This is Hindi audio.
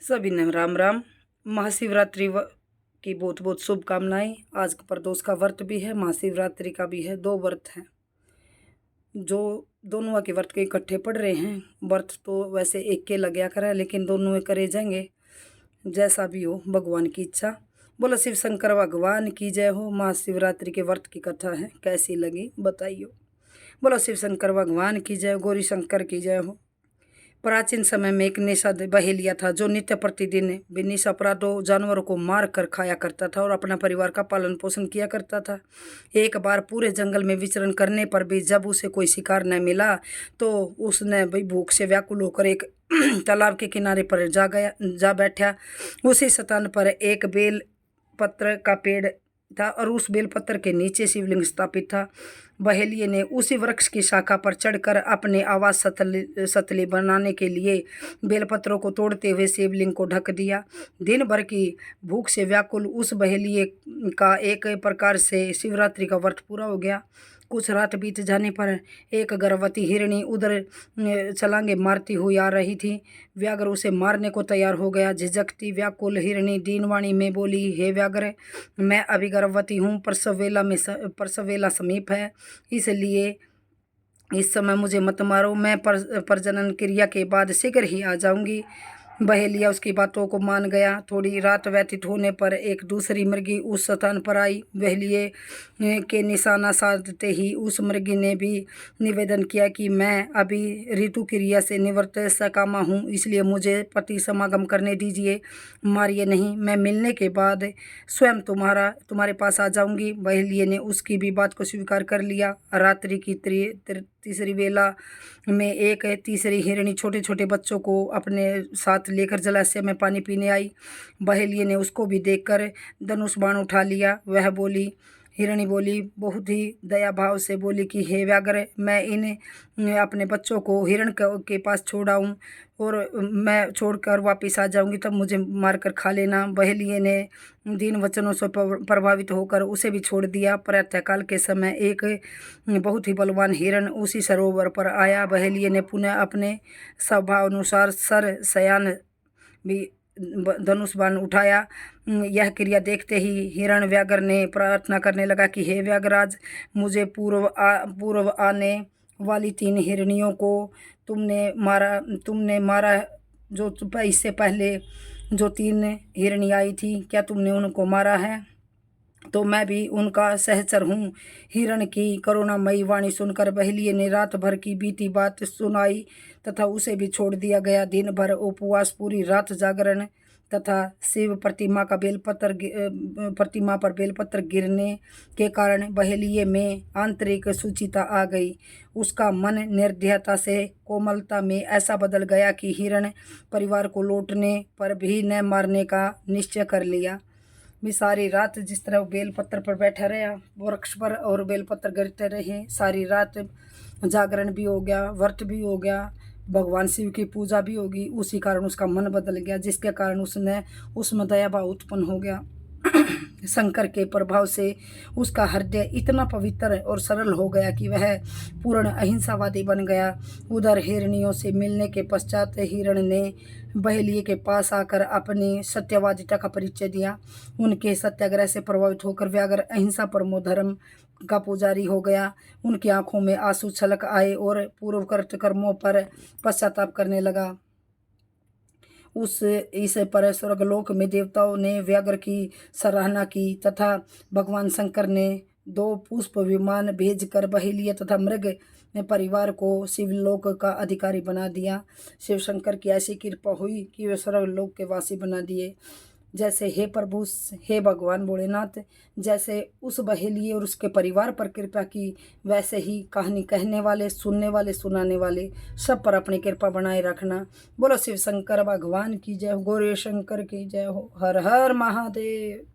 सभी ने राम राम। महाशिवरात्रि की बहुत बहुत शुभकामनाएं। आज प्रदोष का व्रत भी है, महाशिवरात्रि का भी है। दो व्रत हैं जो दोनों के व्रत के इकट्ठे पड़ रहे हैं। व्रत तो वैसे एक के लग गया करे, लेकिन दोनों करे जाएंगे। जैसा भी हो भगवान की इच्छा। बोलो शिव शंकर भगवान की जय हो। महाशिवरात्रि के व्रत की कथा है, कैसी लगी बताइए। बोलो शिव शंकर भगवान की जय, गौरी शंकर की जय हो। प्राचीन समय में एक निषाद बहेलिया था जो नित्य प्रतिदिन बेनिस अपराधों जानवरों को मार कर खाया करता था और अपना परिवार का पालन पोषण किया करता था। एक बार पूरे जंगल में विचरण करने पर भी जब उसे कोई शिकार न मिला तो उसने भाई भूख से व्याकुल होकर एक तालाब के किनारे पर जा बैठा। उसी स्थान पर एक बेल पत्र का पेड़ था और उस बेलपत्र के नीचे शिवलिंग स्थापित था। बहेलिये ने उसी वृक्ष की शाखा पर चढ़कर अपने आवास सतली बनाने के लिए बेलपत्रों को तोड़ते हुए शिवलिंग को ढक दिया। दिन भर की भूख से व्याकुल उस बहेलिये का एक प्रकार से शिवरात्रि का व्रत पूरा हो गया। कुछ रात बीत जाने पर एक गर्भवती हिरणी उधर छलांगे मारती हुई आ रही थी। व्याघ्र उसे मारने को तैयार हो गया। झिझकती व्याकुल हिरणी दीनवाणी में बोली, हे व्याघ्र, मैं अभी गर्भवती हूँ, प्रसव वेला समीप है, इसलिए इस समय मुझे मत मारो। मैं प्रजनन क्रिया के बाद शीघ्र ही आ जाऊंगी। बहेलिया उसकी बातों को मान गया। थोड़ी रात व्यतीत होने पर एक दूसरी मुर्गी उस स्थान पर आई। बहेलिये के निशाना साधते ही उस मुर्गी ने भी निवेदन किया कि मैं अभी ऋतु क्रिया से निवृत्त सकामा हूँ, इसलिए मुझे पति समागम करने दीजिए, मारिए नहीं। मैं मिलने के बाद स्वयं तुम्हारे पास आ जाऊंगी। बहेलिये ने उसकी भी बात को स्वीकार कर लिया। रात्रि की तीसरी वेला में एक तीसरी हिरणी छोटे छोटे बच्चों को अपने साथ लेकर जलाशय में पानी पीने आई। बहेलिये ने उसको भी देखकर धनुष बाण उठा लिया। वह बोली, हिरणी बोली बहुत ही दया भाव से बोली कि हे व्याघ्र, मैं इन अपने बच्चों को हिरण के पास छोड़ आऊँ और मैं छोड़कर वापस आ जाऊंगी, तब मुझे मारकर खा लेना। बहेलिये ने दीन वचनों से प्रभावित होकर उसे भी छोड़ दिया। प्रातःकाल के समय एक बहुत ही बलवान हिरण उसी सरोवर पर आया। बहेलिये ने पुनः अपने स्वभाव अनुसार सर शयान भी धनुष बाण उठाया। यह क्रिया देखते ही हिरण व्याघ्र ने प्रार्थना करने लगा कि हे व्याघ्रराज, मुझे पूर्व आने वाली 3 हिरणियों को तुमने मारा। जो इससे पहले जो 3 हिरणी आई थी, क्या तुमने उनको मारा है? तो मैं भी उनका सहचर हूँ। हिरण की करुणामयी वाणी सुनकर बहेलिये ने रात भर की बीती बात सुनाई तथा उसे भी छोड़ दिया गया। दिन भर उपवास, पूरी रात जागरण तथा शिव प्रतिमा पर बेलपत्र गिरने के कारण बहेलिये में आंतरिक सुचिता आ गई। उसका मन निर्दयता से कोमलता में ऐसा बदल गया कि हिरण परिवार को लौटने पर भी न मारने का निश्चय कर लिया। मैं सारी रात जिस तरह बेलपत्र पर बैठा रहा वृक्ष पर और बेलपत्र गिरते रहे, सारी रात जागरण भी हो गया, व्रत भी हो गया, भगवान शिव की पूजा भी होगी। उसी कारण उसका मन बदल गया, जिसके कारण उसमें दया भाव उत्पन्न हो गया। शंकर के प्रभाव से उसका हृदय इतना पवित्र और सरल हो गया कि वह पूर्ण अहिंसावादी बन गया। उधर हिरणियों से मिलने के पश्चात हिरण ने बहेलिये के पास आकर अपनी सत्यवादिता का परिचय दिया। उनके सत्याग्रह से प्रभावित होकर व्याघ्र अहिंसा परमो धर्म का पुजारी हो गया। उनकी आंखों में आंसू छलक आए और पूर्वकृत कर्मों पर पश्चाताप करने लगा। इस पर स्वर्गलोक में देवताओं ने व्याघ्र की सराहना की तथा भगवान शंकर ने 2 पुष्प विमान भेजकर बहेलिये तथा मृग परिवार को शिवलोक का अधिकारी बना दिया। शिव शंकर की ऐसी कृपा हुई कि वे स्वर्गलोक के वासी बना दिए। जैसे हे प्रभु, हे भगवान भोलेनाथ, जैसे उस बहेलिये और उसके परिवार पर कृपा की, वैसे ही कहानी कहने वाले, सुनने वाले, सुनाने वाले सब पर अपनी कृपा बनाए रखना। बोलो शिव शंकर भगवान की जय हो, गौरी शंकर की जय हो। हर हर महादेव।